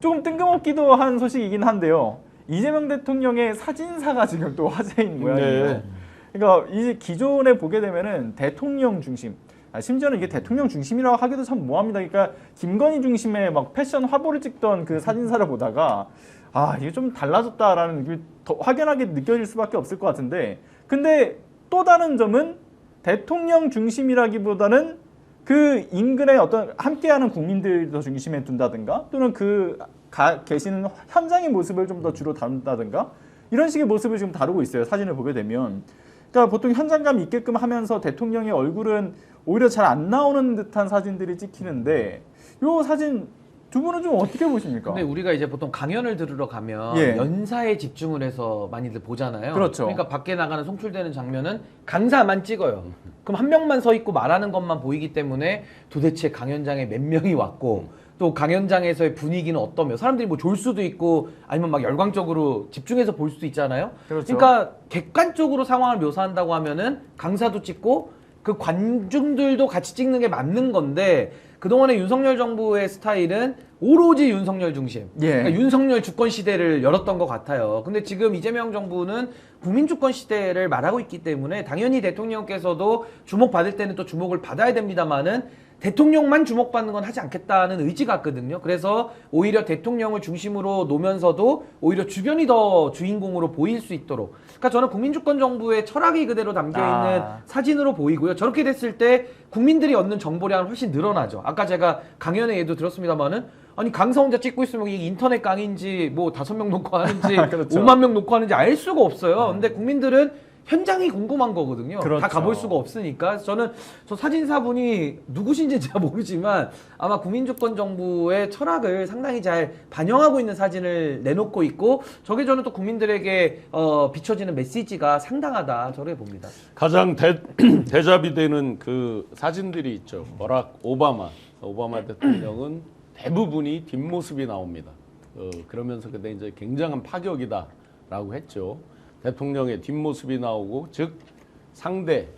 조금 뜬금없기도 한 소식이긴 한데요. 이재명 대통령의 사진사가 지금 또 화제인 모양이에요. 네. 그러니까 이제 기존에 보게 되면은 대통령 중심, 심지어는 이게 대통령 중심이라고 하기도 참 모호합니다. 그러니까 김건희 중심의 막 패션 화보를 찍던 그 사진사를 보다가 이게 좀 달라졌다라는 느낌이 더 확연하게 느껴질 수밖에 없을 것 같은데, 근데 또 다른 점은 대통령 중심이라기보다는 그 인근의 어떤 함께하는 국민들 더 중심에 둔다든가, 또는 계시는 현장의 모습을 좀 더 주로 다룬다든가, 이런 식의 모습을 지금 다루고 있어요. 사진을 보게 되면. 그러니까 보통 현장감 있게끔 하면서 대통령의 얼굴은 오히려 잘 안 나오는 듯한 사진들이 찍히는데, 이 사진 두 분은 좀 어떻게 보십니까? 근데 우리가 이제 보통 강연을 들으러 가면 예. 연사에 집중을 해서 많이들 보잖아요. 그렇죠. 그러니까 밖에 나가는 송출되는 장면은 강사만 찍어요. 그럼 한 명만 서 있고 말하는 것만 보이기 때문에 도대체 강연장에 몇 명이 왔고 또 강연장에서의 분위기는 어떠며, 사람들이 뭐 졸 수도 있고 아니면 막 열광적으로 집중해서 볼 수도 있잖아요. 그렇죠. 그러니까 객관적으로 상황을 묘사한다고 하면은 강사도 찍고 그 관중들도 같이 찍는 게 맞는 건데, 그동안의 윤석열 정부의 스타일은 오로지 윤석열 중심. 예. 그러니까 윤석열 주권 시대를 열었던 것 같아요. 근데 지금 이재명 정부는 국민 주권 시대를 말하고 있기 때문에 당연히 대통령께서도 주목받을 때는 또 주목을 받아야 됩니다만은 대통령만 주목받는 건 하지 않겠다는 의지가 있거든요. 그래서 오히려 대통령을 중심으로 놓으면서도 오히려 주변이 더 주인공으로 보일 수 있도록, 그러니까 저는 국민주권 정부의 철학이 그대로 담겨있는 사진으로 보이고요. 저렇게 됐을 때 국민들이 얻는 정보량은 훨씬 늘어나죠. 아까 제가 강연의 예도 들었습니다마는, 아니 강사 혼자 찍고 있으면 이게 인터넷 강의인지 뭐 5명 놓고 하는지 그렇죠. 5만 명 놓고 하는지 알 수가 없어요. 근데 국민들은 현장이 궁금한 거거든요. 그렇죠. 다 가볼 수가 없으니까. 그래서 저는 저 사진사분이 누구신지 제가 모르지만 아마 국민주권 정부의 철학을 상당히 잘 반영하고 있는 사진을 내놓고 있고, 저게 저는 또 국민들에게 비춰지는 메시지가 상당하다, 저렇게 봅니다. 가장 대잡이 되는 그 사진들이 있죠. 버락 오바마 대통령은 대부분이 뒷모습이 나옵니다. 그러면서 그때 이제 굉장한 파격이다라고 했죠. 대통령의 뒷모습이 나오고, 즉 상대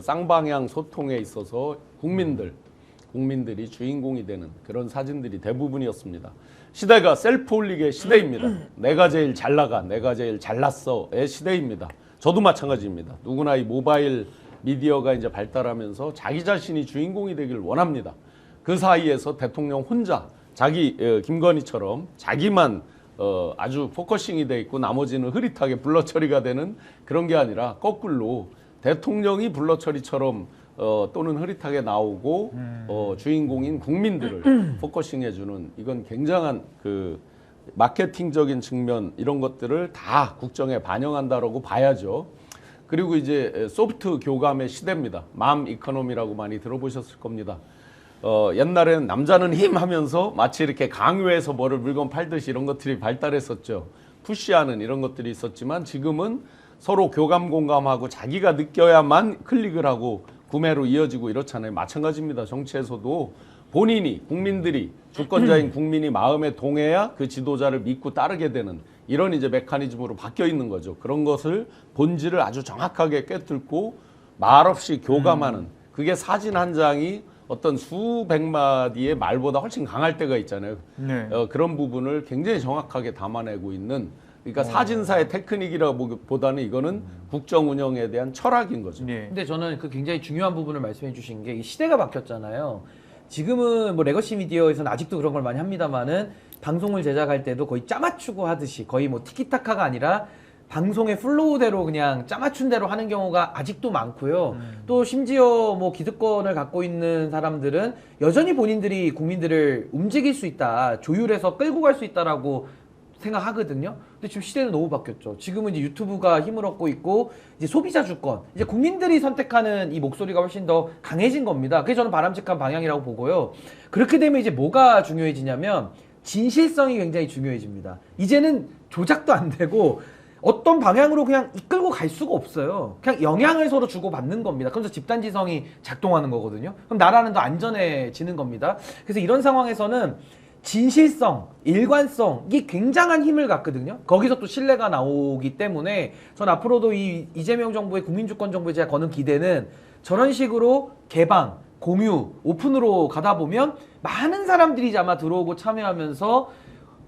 쌍방향 소통에 있어서 국민들이 주인공이 되는 그런 사진들이 대부분이었습니다. 시대가 셀프 올리기의 시대입니다. 내가 제일 잘 나가, 내가 제일 잘났어의 시대입니다. 저도 마찬가지입니다. 누구나 이 모바일 미디어가 이제 발달하면서 자기 자신이 주인공이 되길 원합니다. 그 사이에서 대통령 혼자 김건희처럼 자기만 아주 포커싱이 돼 있고 나머지는 흐릿하게 블러 처리가 되는 그런 게 아니라 거꾸로 대통령이 블러 처리처럼 또는 흐릿하게 나오고 주인공인 국민들을 포커싱해주는, 이건 굉장한 그 마케팅적인 측면, 이런 것들을 다 국정에 반영한다라고 봐야죠. 그리고 이제 소프트 교감의 시대입니다. 맘 이코노미라고 많이 들어보셨을 겁니다. 옛날에는 남자는 힘 하면서 마치 이렇게 강요해서 뭐를 물건 팔듯이 이런 것들이 발달했었죠. 푸시하는 이런 것들이 있었지만, 지금은 서로 교감 공감하고 자기가 느껴야만 클릭을 하고 구매로 이어지고 이렇잖아요. 마찬가지입니다. 정치에서도 본인이, 국민들이, 주권자인 국민이 마음에 동해야 그 지도자를 믿고 따르게 되는 이런 이제 메커니즘으로 바뀌어 있는 거죠. 그런 것을 본질을 아주 정확하게 꿰뚫고 말없이 교감하는, 그게 사진 한 장이 어떤 수백 마디의 말보다 훨씬 강할 때가 있잖아요. 네. 그런 부분을 굉장히 정확하게 담아내고 있는, 그러니까 사진사의 테크닉이라보다는 이거는 국정 운영에 대한 철학인 거죠. 네. 근데 저는 그 굉장히 중요한 부분을 말씀해 주신 게, 이 시대가 바뀌었잖아요. 지금은 뭐 레거시 미디어에서는 아직도 그런 걸 많이 합니다만은, 방송을 제작할 때도 거의 짜맞추고 하듯이, 거의 뭐 티키타카가 아니라 방송의 플로우대로 그냥 짜맞춘 대로 하는 경우가 아직도 많고요. 또 심지어 뭐 기득권을 갖고 있는 사람들은 여전히 본인들이 국민들을 움직일 수 있다, 조율해서 끌고 갈 수 있다라고 생각하거든요. 근데 지금 시대는 너무 바뀌었죠. 지금은 이제 유튜브가 힘을 얻고 있고, 이제 소비자 주권, 이제 국민들이 선택하는 이 목소리가 훨씬 더 강해진 겁니다. 그게 저는 바람직한 방향이라고 보고요. 그렇게 되면 이제 뭐가 중요해지냐면 진실성이 굉장히 중요해집니다. 이제는 조작도 안 되고 어떤 방향으로 그냥 이끌고 갈 수가 없어요. 그냥 영향을 서로 주고받는 겁니다. 그래서 집단지성이 작동하는 거거든요. 그럼 나라는 더 안전해지는 겁니다. 그래서 이런 상황에서는 진실성, 일관성, 이게 굉장한 힘을 갖거든요. 거기서 또 신뢰가 나오기 때문에 전 앞으로도 이 이재명 정부의 국민주권 정부에 제가 거는 기대는, 저런 식으로 개방, 공유, 오픈으로 가다 보면 많은 사람들이 아마 들어오고 참여하면서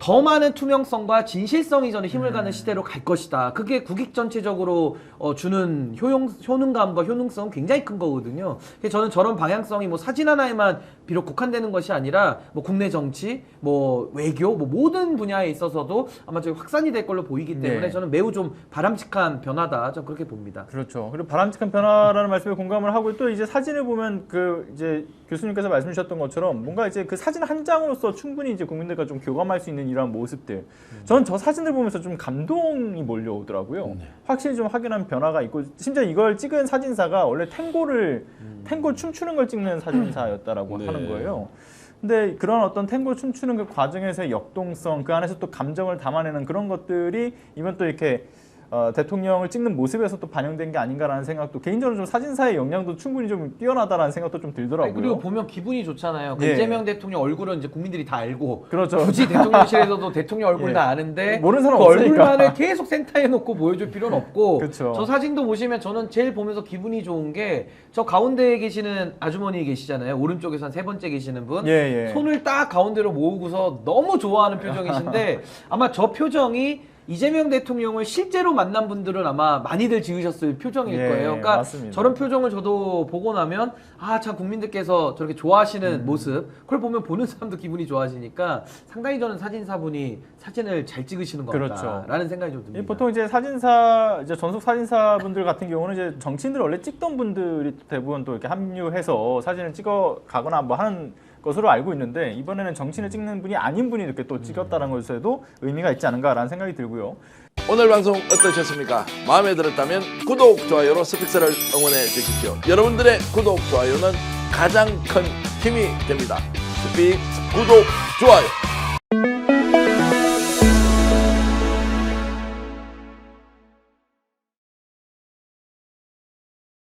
더 많은 투명성과 진실성이 저는 힘을 가는 시대로 갈 것이다. 그게 국익 전체적으로 주는 효능감과 효능성은 굉장히 큰 거거든요. 그래서 저는 저런 방향성이 뭐 사진 하나에만 비록 국한되는 것이 아니라 뭐 국내 정치, 뭐 외교, 뭐 모든 분야에 있어서도 아마 좀 확산이 될 걸로 보이기 때문에 네. 저는 매우 좀 바람직한 변화다. 저는 그렇게 봅니다. 그렇죠. 그리고 바람직한 변화라는 말씀에 공감을 하고 또 이제 사진을 보면 그 이제 교수님께서 말씀 주셨던 것처럼 뭔가 이제 그 사진 한 장으로서 충분히 이제 국민들과 좀 교감할 수 있는 이러한 모습들. 저는 저 사진을 보면서 좀 감동이 몰려오더라고요. 확실히 좀 확연한 변화가 있고 심지어 이걸 찍은 사진사가 원래 탱고 춤추는 걸 찍는 사진사였다라고 네. 하는 거예요. 근데 그런 어떤 탱고 춤추는 그 과정에서의 역동성, 그 안에서 또 감정을 담아내는 그런 것들이 이번 또 이렇게 대통령을 찍는 모습에서 또 반영된 게 아닌가라는 생각도 개인적으로 좀 사진사의 역량도 충분히 좀 뛰어나다라는 생각도 좀 들더라고요. 그리고 보면 기분이 좋잖아요. 그 예. 이재명 대통령 얼굴은 이제 국민들이 다 알고 그렇죠. 굳이 대통령실에서도 대통령 얼굴 예. 다 아는데 모르는 사람 그 없으니까. 얼굴만을 계속 센터에 놓고 보여줄 필요는 없고 그쵸. 저 사진도 보시면 저는 제일 보면서 기분이 좋은 게 저 가운데에 계시는 아주머니 계시잖아요. 오른쪽에서 한 세 번째 계시는 분. 예, 예. 손을 딱 가운데로 모으고서 너무 좋아하는 표정이신데 아마 저 표정이 이재명 대통령을 실제로 만난 분들은 아마 많이들 지으셨을 표정일 예, 거예요. 그러니까 맞습니다. 저런 표정을 저도 보고 나면 아, 참 국민들께서 저렇게 좋아하시는 모습 그걸 보면 보는 사람도 기분이 좋아지니까 상당히 저는 사진사분이 사진을 잘 찍으시는 것 그렇죠. 같다라는 생각이 좀 듭니다. 보통 이제 이제 전속 사진사분들 같은 경우는 이제 정치인들 원래 찍던 분들이 대부분 또 이렇게 합류해서 사진을 찍어 가거나 뭐 하는 것으로 알고 있는데 이번에는 정치인을 찍는 분이 아닌 분이 이렇게 또 찍었다는 것에도 의미가 있지 않은가라는 생각이 들고요. 오늘 방송 어떠셨습니까? 마음에 들었다면 구독, 좋아요로 스픽스를 응원해 주십시오. 여러분들의 구독, 좋아요는 가장 큰 힘이 됩니다. 스픽스 구독, 좋아요.